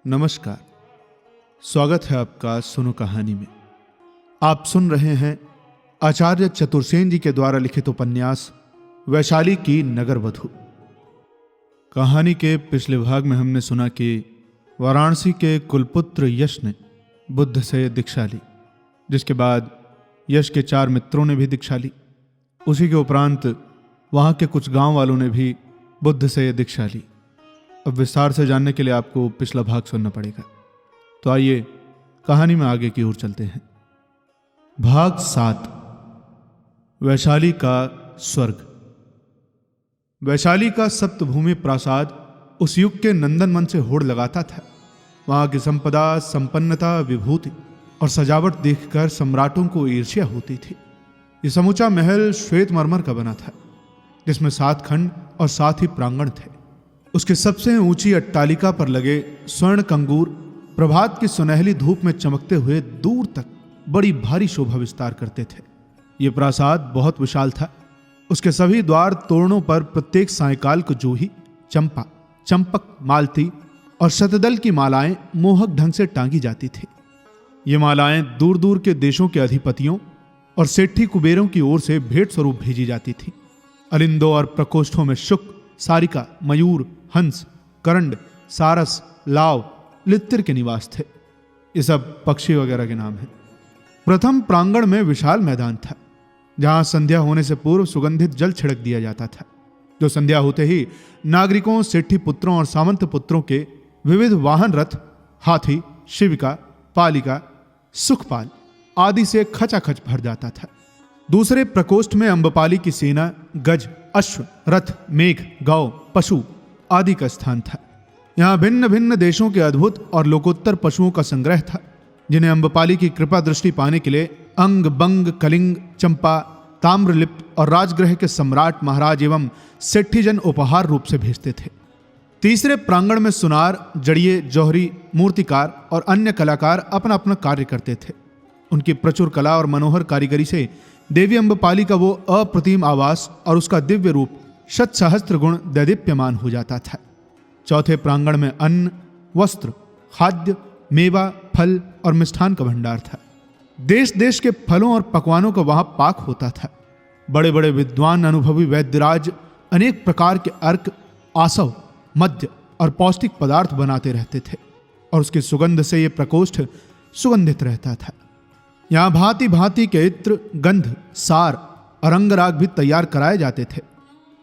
नमस्कार, स्वागत है आपका सुनो कहानी में। आप सुन रहे हैं आचार्य चतुर्सेन जी के द्वारा लिखित उपन्यास वैशाली की नगर वधू। कहानी के पिछले भाग में हमने सुना कि वाराणसी के कुलपुत्र यश ने बुद्ध से दीक्षा ली, जिसके बाद यश के 4 मित्रों ने भी दीक्षा ली। उसी के उपरांत वहां के कुछ गांव वालों ने भी बुद्ध से दीक्षा ली। अब विस्तार से जानने के लिए आपको पिछला भाग सुनना पड़ेगा। तो आइए कहानी में आगे की ओर चलते हैं। भाग 7, वैशाली का स्वर्ग। वैशाली का सप्तभूमि प्रासाद उस युग के नंदन वन से होड़ लगाता था। वहां की संपदा, संपन्नता, विभूति और सजावट देखकर सम्राटों को ईर्ष्या होती थी। यह समूचा महल श्वेत मरमर का बना था, जिसमें 7 खंड और 7 ही प्रांगण थे। उसके सबसे ऊंची अट्टालिका पर लगे स्वर्ण कंगूर प्रभात की सुनहली धूप में चमकते हुए दूर तक बड़ी भारी शोभा विस्तार करते थे। यह प्रासाद बहुत विशाल था। उसके सभी द्वार तोरणों पर प्रत्येक सायंकाल को जूही, चंपा, चंपक, मालती और शतदल की मालाएं मोहक ढंग से टांगी जाती थी। ये मालाएं दूर दूर के देशों के अधिपतियों और सेठी कुबेरों की ओर से भेंट स्वरूप भेजी जाती थी। अलिंदों और प्रकोष्ठों में शुक, सारिका, मयूर, हंस, करंड, सारस, लाव, लित्तिर के निवास थे। ये सब पक्षी वगैरह के नाम हैं। प्रथम प्रांगण में विशाल मैदान था, जहां संध्या होने से पूर्व सुगंधित जल छिड़क दिया जाता था, जो संध्या होते ही नागरिकों, सेठी पुत्रों और सामंत पुत्रों के विविध वाहन रथ, हाथी, शिविका, पालिका, सुखपाल आदि से खचाखच भर जाता था। दूसरे प्रकोष्ठ में अम्बपाली की सेना, गज, अश्व, रथ, मेघ, गौ, पशु आदि का स्थान था। यहाँ भिन्न भिन्न देशों के अद्भुत और लोकोत्तर पशुओं का संग्रह था, जिन्हें अम्बपाली की कृपा दृष्टि पाने के लिए अंग, बंग, कलिंग, चंपा, ताम्रलिप्त और राजगृह के सम्राट, महाराज एवं सेठीजन उपहार रूप से भेजते थे। तीसरे प्रांगण में सुनार, जड़िए, जौहरी, मूर्तिकार और अन्य कलाकार अपना अपना कार्य करते थे। उनकी प्रचुर कला और मनोहर कारीगरी से देवी अम्बपाली का वो अप्रतिम आवास और उसका दिव्य रूप शत सहस्त्र गुण दैदीप्यमान हो जाता था। चौथे प्रांगण में अन्न, वस्त्र, खाद्य, मेवा, फल और मिष्ठान का भंडार था। देश देश के फलों और पकवानों का वहां पाक होता था। बड़े बड़े विद्वान, अनुभवी वैद्यराज अनेक प्रकार के अर्क, आसव, मद्य और पौष्टिक पदार्थ बनाते रहते थे, और उसकी सुगंध से यह प्रकोष्ठ सुगंधित रहता था। यहाँ भांति भांति के इत्र, गंध, सार और अंगराग भी तैयार कराए जाते थे।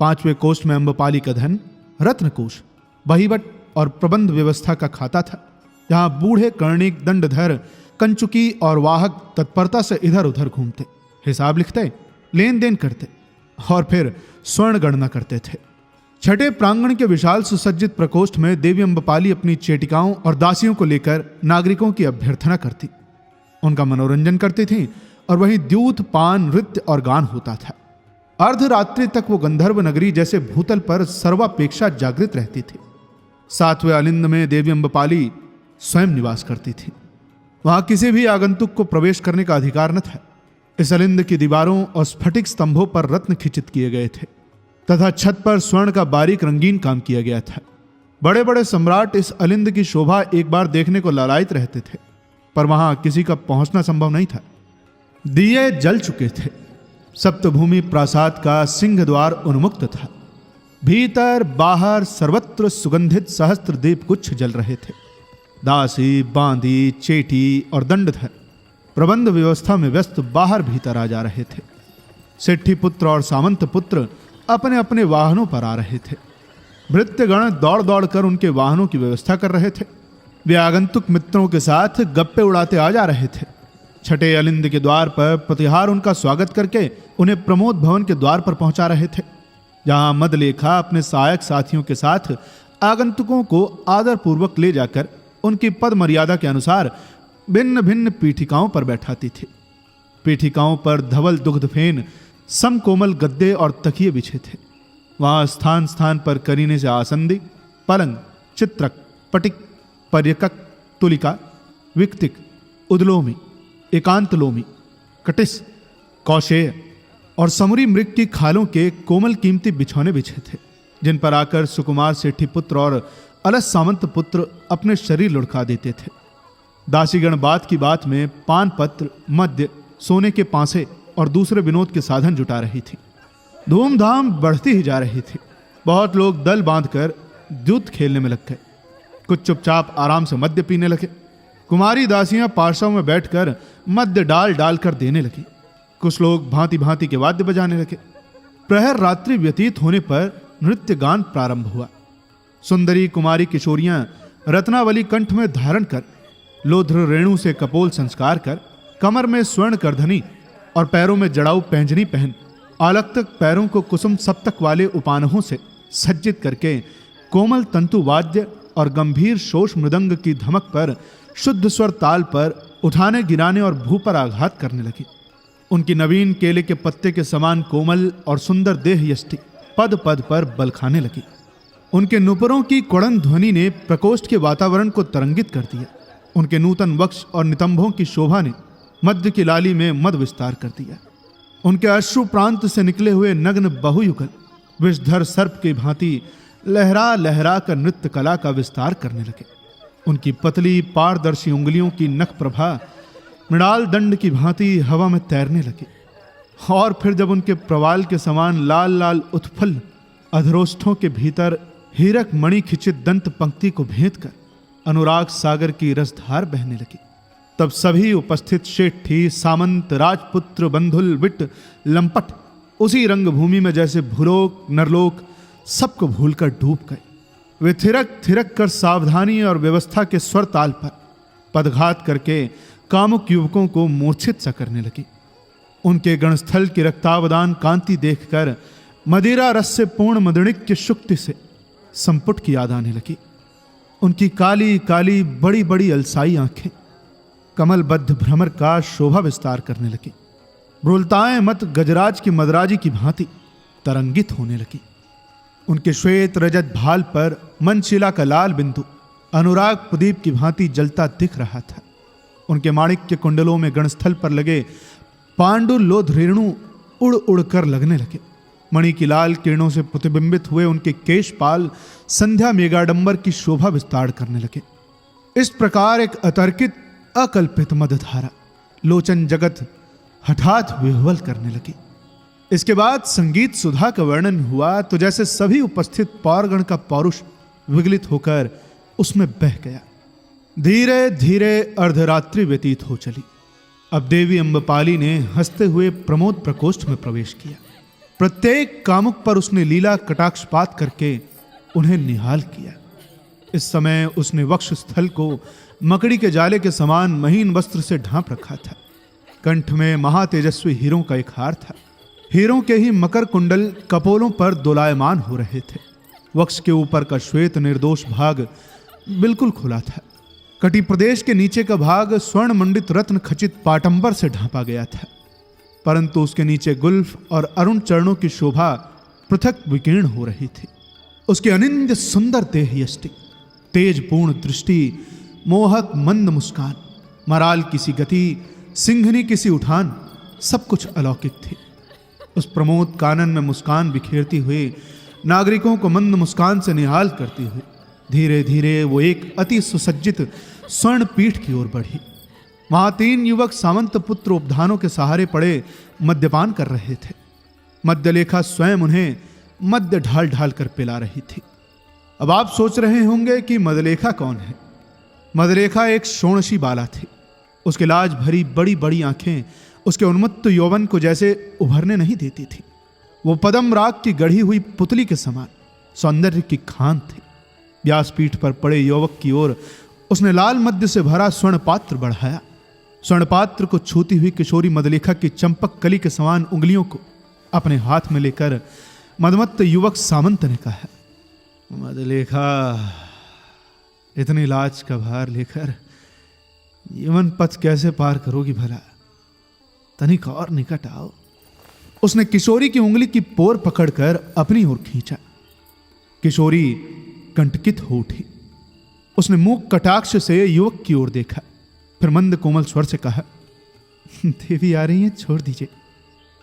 5वें कोष्ठ में अम्बपाली का धन, रत्नकोश, बहीवट और प्रबंध व्यवस्था का खाता था, जहाँ बूढ़े कर्णिक, दंडधर, कंचुकी और वाहक तत्परता से इधर उधर घूमते, हिसाब लिखते, लेन देन करते और फिर स्वर्ण गणना करते थे। छठे प्रांगण के विशाल सुसज्जित प्रकोष्ठ में देवी अम्बपाली अपनी चेटिकाओं और दासियों को लेकर नागरिकों की अभ्यर्थना करती, उनका मनोरंजन करती थी, और वहीं द्यूत, पान, नृत्य और गान होता था। अर्धरात्रि तक वो गंधर्व नगरी जैसे भूतल पर सर्वापेक्षा जागृत रहती थी। 7वें अलिंद में देवी अम्बपाली स्वयं निवास करती थी। वहां किसी भी आगंतुक को प्रवेश करने का अधिकार न था। इस अलिंद की दीवारों और स्फटिक स्तंभों पर रत्न खचित किए गए थे, तथा छत पर स्वर्ण का बारीक रंगीन काम किया गया था। बड़े बड़े सम्राट इस अलिंद की शोभा एक बार देखने को लालायित रहते थे, पर वहां किसी का पहुंचना संभव नहीं था। दिए जल चुके थे। सप्तभूमि प्रासाद का सिंह द्वार उन्मुक्त था। भीतर बाहर सर्वत्र सुगंधित सहस्त्र दीप गुच्छ जल रहे थे। दासी, बांदी, चेटी और दंडधर प्रबंध व्यवस्था में व्यस्त बाहर भीतर आ जा रहे थे। सेठी पुत्र और सामंत पुत्र अपने अपने वाहनों पर आ रहे थे। भृत्यगण दौड़ दौड़ कर उनके वाहनों की व्यवस्था कर रहे थे। वे आगंतुक मित्रों के साथ गप्पे उड़ाते आ जा रहे थे। छठे अलिंद के द्वार पर प्रतिहार उनका स्वागत करके उन्हें प्रमोद भवन के द्वार पर पहुंचा रहे थे, जहां मदलेखा अपने सहायक साथियों के साथ आगंतुकों को आदर पूर्वक ले जाकर उनकी पद मर्यादा के अनुसार भिन्न भिन्न पीठिकाओं पर बैठाती थी। पीठिकाओं पर धवल दुग्धफेन समकोमल गद्दे और तकिए बिछे थे। वहां स्थान स्थान पर करीने से आसंदी, पलंग, चित्रक, पटिक, पर्यकक, तुलिका, विक्तिक, उदलोमी, एकांतलोमी, कटिस, कौशेय और समुरी मृग की खालों के कोमल कीमती बिछौने बिछे थे, जिन पर आकर सुकुमार सेठी पुत्र और अलस सामंत पुत्र अपने शरीर लुढ़का देते थे। दासीगण बात की बात में पान पत्र, मद्य, सोने के पांसे और दूसरे विनोद के साधन जुटा रही थी। धूमधाम बढ़ती ही जा रही थी। बहुत लोग दल बांधकर द्यूत खेलने में लग गए। कुछ चुपचाप आराम से मद्य पीने लगे। कुमारी दासियां पार्श्व में बैठकर मद्य डाल डाल कर देने लगी। कुछ लोग भांति भांति के वाद्य बजाने लगे। प्रहर रात्रि व्यतीत होने पर नृत्य गान प्रारंभ हुआ। सुंदरी कुमारी किशोरियां रत्नावली कंठ में धारण कर, लोध्र रेणु से कपोल संस्कार कर, कमर में स्वर्ण करधनी और पैरों में जड़ाऊ पैंजनी पहन, आलक्तक पैरों को कुसुम सप्तक वाले उपानहों से सज्जित करके कोमल तंतु वाद्य और गंभीर शोष मृदंग की धमक पर शुद्ध स्वर ताल पर उठाने गिराने और भू पर आघात करने लगी। उनकी नवीन केले के पत्ते के समान कोमल और सुंदर देह यष्टि पद पद पर बल खाने लगी। उनके नुपुरों की कुड़न ध्वनि ने प्रकोष्ठ के वातावरण को तरंगित कर दिया। उनके नूतन वक्ष और नितंबों की शोभा ने मध्य की लाली में मद विस्तार कर दिया। उनके अश्रु प्रांत से निकले हुए नग्न बहुयुगल विषधर सर्प की भांति लहरा लहरा कर नृत्य कला का विस्तार करने लगे। उनकी पतली पारदर्शी उंगलियों की नख प्रभा मृणाल दंड की भांति हवा में तैरने लगी। और फिर जब उनके प्रवाल के समान लाल लाल उत्फुल्ल अधरोष्ठों के भीतर हीरक मणि खिचित दंत पंक्ति को भेद कर अनुराग सागर की रसधार बहने लगी, तब सभी उपस्थित शेठी, सामंत, राजपुत्र, बंधुल, विट, लंपट उसी रंगभूमि में जैसे भूलोक नरलोक सबको भूलकर डूब गए। वे थिरक थिरक कर सावधानी और व्यवस्था के स्वर ताल पर पदघात करके कामुक युवकों को मूर्छित सा करने लगी। उनके गणस्थल की रक्तावदान कांति देखकर मदिरा रस से पूर्ण मदणिक की शुक्ति से संपुट की याद आने लगी। उनकी काली काली बड़ी बड़ी अलसाई आंखें कमलबद्ध भ्रमर का शोभा विस्तार करने लगी। ब्रुलताएं मत गजराज की मदराजी की भांति तरंगित होने लगी। उनके श्वेत रजत भाल पर मनशिला का लाल बिंदु अनुराग प्रदीप की भांति जलता दिख रहा था। उनके माणिक्य कुंडलों में गणस्थल पर लगे पांडुलोध रेणु उड़ उड़ कर लगने लगे। मणि की लाल किरणों से प्रतिबिंबित हुए उनके केशपाल संध्या मेगाडंबर की शोभा विस्तार करने लगे। इस प्रकार एक अतर्कित अकल्पित मदधारा लोचन जगत हठात विह्वल करने लगी। इसके बाद संगीत सुधा का वर्णन हुआ तो जैसे सभी उपस्थित पौरगण का पौरुष विगलित होकर उसमें बह गया। धीरे धीरे अर्धरात्रि व्यतीत हो चली। अब देवी अम्बपाली ने हंसते हुए प्रमोद प्रकोष्ठ में प्रवेश किया। प्रत्येक कामुक पर उसने लीला कटाक्षपात करके उन्हें निहाल किया। इस समय उसने वक्ष स्थल को मकड़ी के जाले के समान महीन वस्त्र से ढांप रखा था। कंठ में महातेजस्वी हीरों का एक हार था। हीरों के ही मकर कुंडल कपोलों पर दोलायमान हो रहे थे। वक्ष के ऊपर का श्वेत निर्दोष भाग बिल्कुल खुला था। कटी प्रदेश के नीचे का भाग स्वर्ण मंडित रत्न खचित पाटंबर से ढांपा गया था, परंतु उसके नीचे गुल्फ और अरुण चरणों की शोभा पृथक विकीर्ण हो रही थी। उसकी अनिंद्य सुंदर देह यष्टि, तेजपूर्ण दृष्टि, मोहक मंद मुस्कान, मराल किसी गति, सिंघनी किसी उठान, सब कुछ अलौकिक थी। उस प्रमोद कानन में मुस्कान बिखेरती हुई नागरिकों को मंद मुस्कान से निहाल करती हुई धीरे धीरे वो एक अति सुसज्जित स्वर्ण पीठ की ओर बढ़ी। वहां 3 युवक सामंत पुत्र उपधानों के सहारे पड़े मद्यपान कर रहे थे। मद्यलेखा स्वयं उन्हें मद्य ढाल ढाल कर पिला रही थी। अब आप सोच रहे होंगे कि मदलेखा कौन है। मदलेखा एक शोणशी बाला थी। उसके लाज भरी बड़ी बड़ी आंखें उसके उन्मत्त यौवन को जैसे उभरने नहीं देती थी। वो पदम राग की गढ़ी हुई पुतली के समान सौंदर्य की खान थी। व्यासपीठ पर पड़े युवक की ओर उसने लाल मध्य से भरा स्वर्ण पात्र बढ़ाया। स्वर्ण पात्र को छूती हुई किशोरी मदलेखा की चंपक कली के समान उंगलियों को अपने हाथ में लेकर मदमत्त युवक सामंत ने कहा, मदलेखा, इतनी लाज का भार लेकर यवन पथ कैसे पार करोगी भला? तनिक और निकट आओ। उसने किशोरी की उंगली की पोर पकड़कर अपनी ओर खींचा। किशोरी कंटकित हो उठी। उसने मुख कटाक्ष से युवक की ओर देखा, फिर मंद कोमल स्वर से कहा, देवी आ रही हैं, छोड़ दीजिए।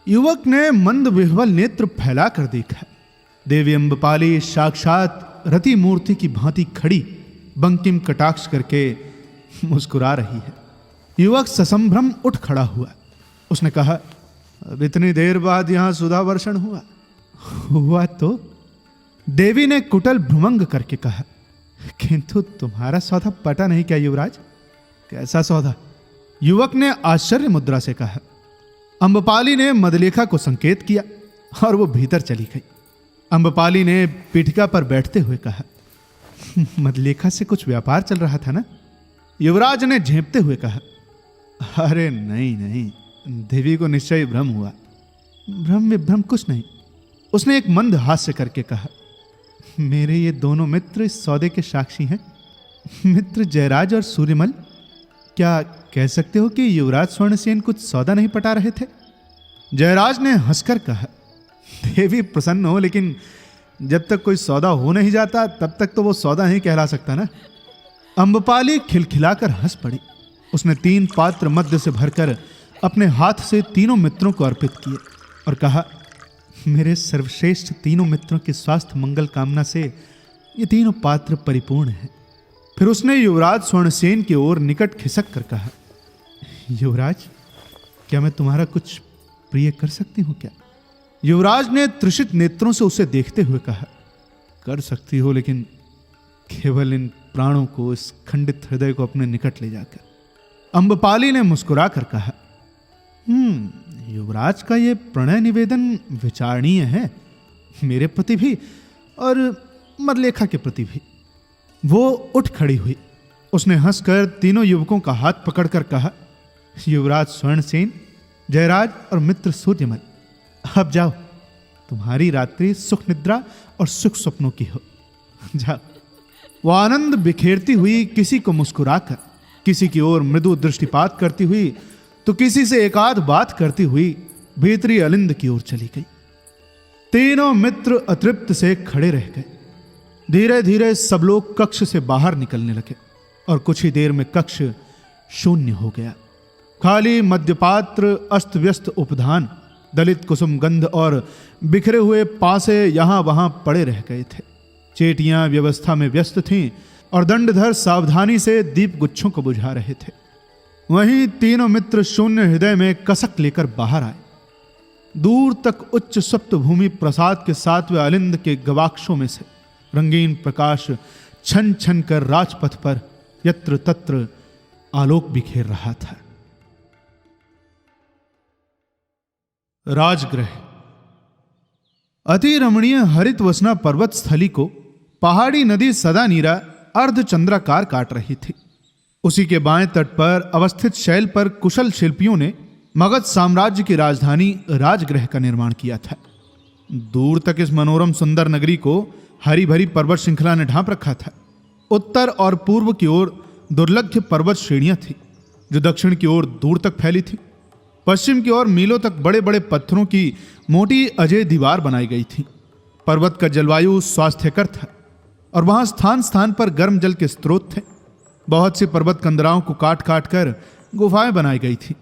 युवक ने मंद विह्वल नेत्र फैलाकर देखा। देवी अम्बपाली साक्षात रति मूर्ति की भांति खड़ी बंकिम कटाक्ष करके मुस्कुरा रही है। युवक ससंभ्रम उठ खड़ा हुआ। उसने कहा, अब इतनी देर बाद यहां सुधा वर्षण हुआ तो? देवी ने कुटिल भ्रुमंग करके कहा, किंतु तुम्हारा सौदा पटा नहीं क्या युवराज? कैसा सौदा? युवक ने आश्चर्य मुद्रा से कहा। अम्बपाली ने मदलेखा को संकेत किया और वो भीतर चली गई। अम्बपाली ने पीठिका पर बैठते हुए कहा, मदलेखा से कुछ व्यापार चल रहा था ना? युवराज ने झेंपते हुए कहा, अरे नहीं, देवी को निश्चय भ्रम हुआ। भ्रम कुछ नहीं। उसने एक मंद हास्य करके कहा, मेरे ये दोनों मित्र इस सौदे के साक्षी हैं। मित्र जयराज और सूर्यमल, क्या कह सकते हो कि युवराज स्वर्णसेन कुछ सौदा नहीं पटा रहे थे? जयराज ने हंसकर कहा, देवी प्रसन्न हो, लेकिन जब तक कोई सौदा हो नहीं जाता तब तक तो वो सौदा नहीं कहला सकता ना। अम्बपाली खिलखिलाकर हंस पड़ी। उसने 3 पात्र मध्य से भरकर अपने हाथ से तीनों मित्रों को अर्पित किए और कहा, मेरे सर्वश्रेष्ठ तीनों मित्रों के स्वास्थ्य मंगल कामना से ये तीनों पात्र परिपूर्ण हैं। फिर उसने युवराज स्वर्णसेन की ओर निकट खिसक कर कहा, युवराज, क्या मैं तुम्हारा कुछ प्रिय कर सकती हूं क्या? युवराज ने त्रिषित नेत्रों से उसे देखते हुए कहा, कर सकती हो, लेकिन केवल इन प्राणों को, इस खंडित हृदय को अपने निकट ले जाकर। अम्बपाली ने मुस्कुराकर कहा, युवराज का ये प्रणय निवेदन विचारणीय है, मेरे प्रति भी और मदलेखा के प्रति भी। वो उठ खड़ी हुई। उसने हंसकर तीनों युवकों का हाथ पकड़कर कहा, युवराज स्वर्णसेन, जयराज और मित्र सूर्यमल, अब जाओ, तुम्हारी रात्रि सुख निद्रा और सुख स्वप्नों की हो। जाओ। वो आनंद बिखेरती हुई किसी को मुस्कुराकर, किसी की ओर मृदु दृष्टिपात करती हुई, तो किसी से एकाध बात करती हुई भीतरी अलिंद की ओर चली गई। तीनों मित्र अतृप्त से खड़े रह गए। धीरे धीरे सब लोग कक्ष से बाहर निकलने लगे और कुछ ही देर में कक्ष शून्य हो गया। खाली मध्यपात्र, अस्त व्यस्त उपधान, दलित कुसुम गंध और बिखरे हुए पासे यहां वहां पड़े रह गए थे। चेटियां व्यवस्था में व्यस्त थीं और दंडधर सावधानी से दीप गुच्छों को बुझा रहे थे। वहीं तीनों मित्र शून्य हृदय में कसक लेकर बाहर आए। दूर तक उच्च सप्त भूमि प्रसाद के 7वें अलिंद के गवाक्षों में से रंगीन प्रकाश छन छन कर राजपथ पर यत्र तत्र आलोक बिखेर रहा था। राजगृह। अति रमणीय हरित वसना पर्वत स्थली को पहाड़ी नदी सदा नीरा अर्धचंद्राकार काट रही थी। उसी के बाएं तट पर अवस्थित शैल पर कुशल शिल्पियों ने मगध साम्राज्य की राजधानी राजगृह का निर्माण किया था। दूर तक इस मनोरम सुंदर नगरी को हरी भरी पर्वत श्रृंखला ने ढांप रखा था। उत्तर और पूर्व की ओर दुर्लभ पर्वत श्रेणियां थी जो दक्षिण की ओर दूर तक फैली थी। पश्चिम की ओर मीलों तक बड़े बड़े पत्थरों की मोटी अजय दीवार बनाई गई थी। पर्वत का जलवायु स्वास्थ्यकर था और वहां स्थान स्थान पर गर्म जल के स्रोत थे। बहुत सी पर्वत कंदराओं को काट काट कर गुफाएं बनाई गई थी,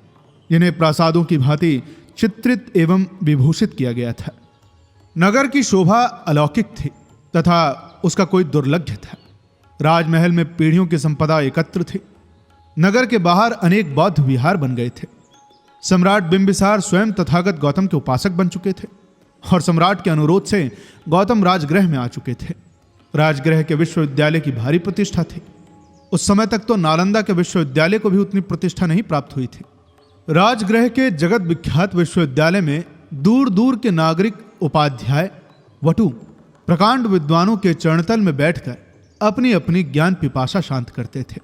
जिन्हें प्रासादों की भांति चित्रित एवं विभूषित किया गया था। नगर की शोभा अलौकिक थी तथा उसका कोई दुर्लभ्य था। राजमहल में पीढ़ियों की संपदा एकत्र थी। नगर के बाहर अनेक बौद्ध विहार बन गए थे। सम्राट बिंबिसार स्वयं तथागत गौतम के उपासक बन चुके थे और सम्राट के अनुरोध से गौतम राजगृह में आ चुके थे। राजगृह के विश्वविद्यालय की भारी प्रतिष्ठा थी। उस समय तक तो नालंदा के विश्वविद्यालय को भी उतनी प्रतिष्ठा नहीं प्राप्त हुई थी। राजगृह के जगत विख्यात विश्वविद्यालय में दूर दूर के नागरिक, उपाध्याय, वटु, प्रकांड विद्वानों के चरणतल में बैठकर अपनी अपनी ज्ञान पिपासा शांत करते थे।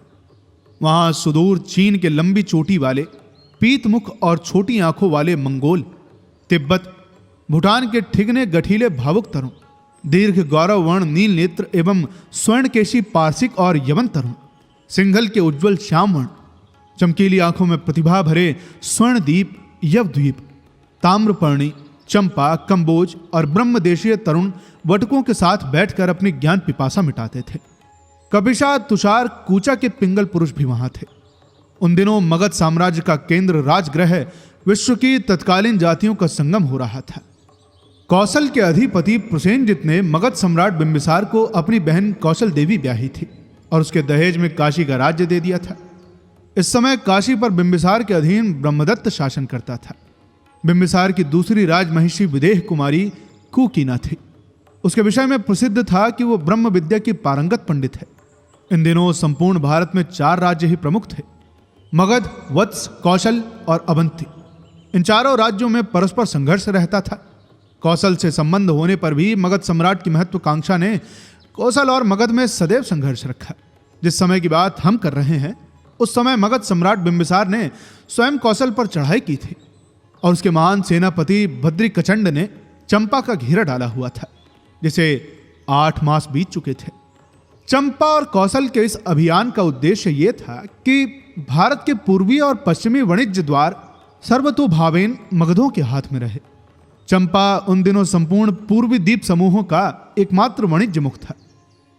वहां सुदूर चीन के लंबी चोटी वाले, पीत मुख और छोटी आंखों वाले मंगोल, तिब्बत, भूटान के ठिगने गठीले भावुक तरुण, दीर्घ गौरव वर्ण नील नेत्र एवं स्वर्णकेशी पारसिक और यवन तरुण, सिंघल के उज्ज्वल श्याम वर्ण, चमकीली आंखों में प्रतिभा भरे स्वर्णदीप, यवद्वीप, ताम्रपर्णी, चंपा, कंबोज और ब्रह्मदेशीय तरुण वटकों के साथ बैठकर अपनी ज्ञान पिपासा मिटाते थे। कपिशा, तुषार, कूचा के पिंगल पुरुष भी वहां थे। उन दिनों मगध साम्राज्य का केंद्र राजगृह विश्व की तत्कालीन जातियों का संगम हो रहा था। कौशल के अधिपति प्रसेनजित ने मगध सम्राट बिंबिसार को अपनी बहन कौशल देवी ब्याही थी और उसके दहेज में काशी का राज्य दे दिया था। इस समय काशी पर बिंबिसार के अधीन ब्रह्मदत्त शासन करता था। बिंबिसार की दूसरी राजमहिषी विदेह कुमारी कुकीना थी। उसके विषय में प्रसिद्ध था कि वो ब्रह्म विद्या की पारंगत पंडित है। इन दिनों संपूर्ण भारत में 4 राज्य ही प्रमुख थे, मगध, वत्स, कौशल और अवंती। इन चारों राज्यों में परस्पर संघर्ष रहता था। कौशल से संबंध होने पर भी मगध सम्राट की महत्वाकांक्षा ने कौशल और मगध में सदैव संघर्ष रखा। जिस समय की बात हम कर रहे हैं उस समय मगध सम्राट बिंबिसार ने स्वयं कौशल पर चढ़ाई की थी और उसके महान सेनापति भद्रिकचंड ने चंपा का घेरा डाला हुआ था, जिसे 8 मास बीत चुके थे। चंपा और कौशल के इस अभियान का उद्देश्य यह था कि भारत के पूर्वी और पश्चिमी वाणिज्य द्वार सर्वतोभावेन मगधों के हाथ में रहे। चंपा उन दिनों संपूर्ण पूर्वी द्वीप समूहों का एकमात्र वाणिज्य मुख था।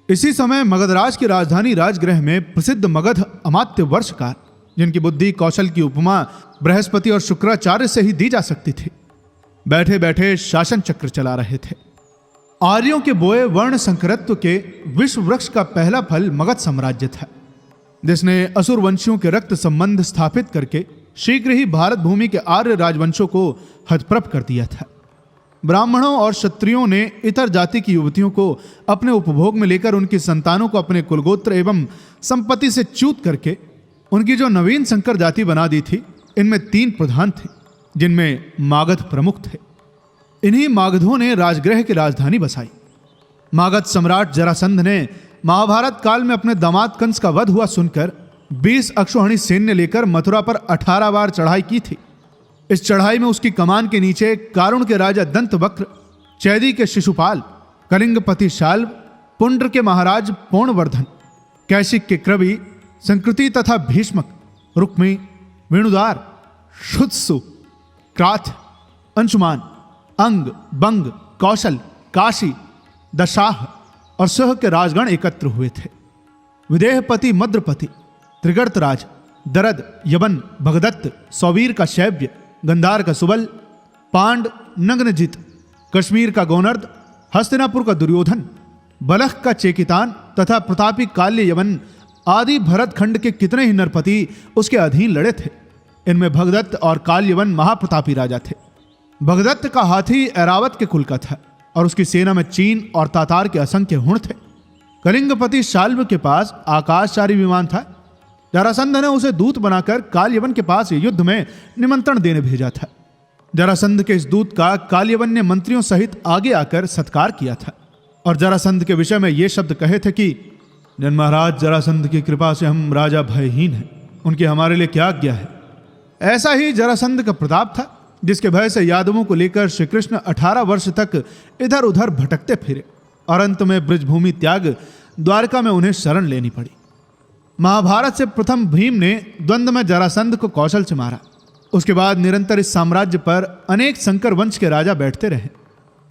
इसी समय मगधराज की राजधानी राजगृह में प्रसिद्ध मगध अमात्य वर्षकार, जिनकी बुद्धि कौशल की उपमा बृहस्पति और शुक्राचार्य से ही दी जा सकती थी, बैठे बैठे शासन चक्र चला रहे थे। आर्यों के बोए वर्ण संकरत्व के विश्व वृक्ष का पहला फल मगध साम्राज्य था, जिसने असुर वंशियों के रक्त संबंध स्थापित करके शीघ्र ही भारत भूमि के आर्य राजवंशों को हतप्रभ कर दिया था। ब्राह्मणों और क्षत्रियों ने इतर जाति की युवतियों को अपने उपभोग में लेकर उनकी संतानों को अपने कुलगोत्र एवं संपत्ति से च्युत करके उनकी जो नवीन संकर जाति बना दी थी, इनमें 3 प्रधान थे, जिनमें मागध प्रमुख थे। इन्हीं मागधों ने राजगृह की राजधानी बसाई। मागध सम्राट जरासंध ने महाभारत काल में अपने दामाद कंस का वध हुआ सुनकर 20 अक्षौहिणी सैन्य लेकर मथुरा पर 18 बार चढ़ाई की थी। इस चढ़ाई में उसकी कमान के नीचे कारुण के राजा दंतवक्र, चैदी के शिशुपाल, कलिंगपति शाल्व, पुंड्र के महाराज पौणवर्धन, कैशिक के क्रवि, संकृति तथा भीष्मक, रुक्मी, वेणुदार, शुत्सु, क्राथ, अंशुमान, अंग, बंग, कौशल, काशी, दशाह और सह के राजगण एकत्र हुए थे। विदेहपति मद्रपति, त्रिगर्तराज, दरद, यवन, भगदत्त, सौवीर का शैव्य, गंधार का सुबल, पांड, नग्नजित, कश्मीर का गौनर्द, हस्तिनापुर का दुर्योधन, बलख का चेकितान तथा प्रतापी काल्य यवन आदि भरत खंड के कितने ही नरपति उसके अधीन लड़े थे। इनमें भगदत्त और काल्यवन महाप्रतापी राजा थे। भगदत्त का हाथी ऐरावत के कुल का था और उसकी सेना में चीन और तातार के असंख्य हुण थे। कलिंगपति शाल्व के पास आकाशचारी विमान था। जरासंध ने उसे दूत बनाकर काल्यवन के पास युद्ध में निमंत्रण देने भेजा था। जरासंध के इस दूत का काल्यवन ने मंत्रियों सहित आगे आकर सत्कार किया था और जरासंध के विषय में ये शब्द कहे थे कि जन महाराज जरासंध की कृपा से हम राजा भयहीन हैं, उनकी हमारे लिए क्या आज्ञा है। ऐसा ही जरासंध का प्रताप था, जिसके भय से यादवों को लेकर श्री कृष्ण 18 वर्ष तक इधर उधर भटकते फिरे और अंत में ब्रजभूमि त्याग द्वारका में उन्हें शरण लेनी पड़ी। महाभारत से प्रथम भीम ने द्वंद्व में जरासंध को कौशल से मारा। उसके बाद निरंतर इस साम्राज्य पर अनेक संकर वंश के राजा बैठते रहे।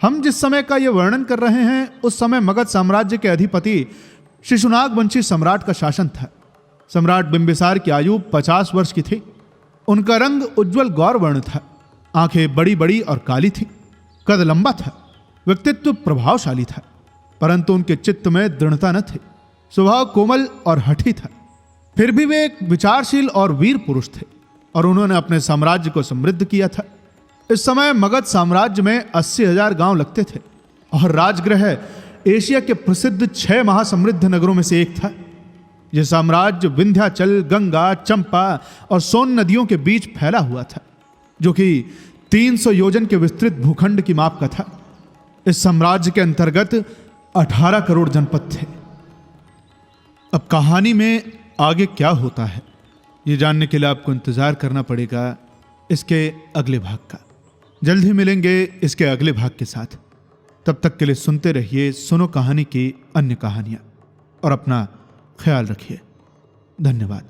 हम जिस समय का यह वर्णन कर रहे हैं उस समय मगध साम्राज्य के अधिपति शिशुनाग वंशी सम्राट का शासन था। सम्राट बिंबिसार की आयु 50 वर्ष की थी। उनका रंग उज्ज्वल गौर वर्ण था, आंखें बड़ी बड़ी और काली थी, कद लंबा था, व्यक्तित्व प्रभावशाली था, परंतु उनके चित्त में दृढ़ता न थी। स्वभाव कोमल और हठी था। फिर भी वे एक विचारशील और वीर पुरुष थे और उन्होंने अपने साम्राज्य को समृद्ध किया था। इस समय मगध साम्राज्य में 80,000 गांव लगते थे और राजगृह एशिया के प्रसिद्ध 6 महासमृद्ध नगरों में से एक था। यह साम्राज्य विंध्याचल, गंगा, चंपा और सोन नदियों के बीच फैला हुआ था, जो कि 300 योजन के विस्तृत भूखंड की माप का था। इस साम्राज्य के अंतर्गत 18 करोड़ जनपद थे। अब कहानी में आगे क्या होता है ये जानने के लिए आपको इंतजार करना पड़ेगा इसके अगले भाग का। जल्द ही मिलेंगे इसके अगले भाग के साथ। तब तक के लिए सुनते रहिए सुनो कहानी की अन्य कहानियां और अपना ख्याल रखिए। धन्यवाद।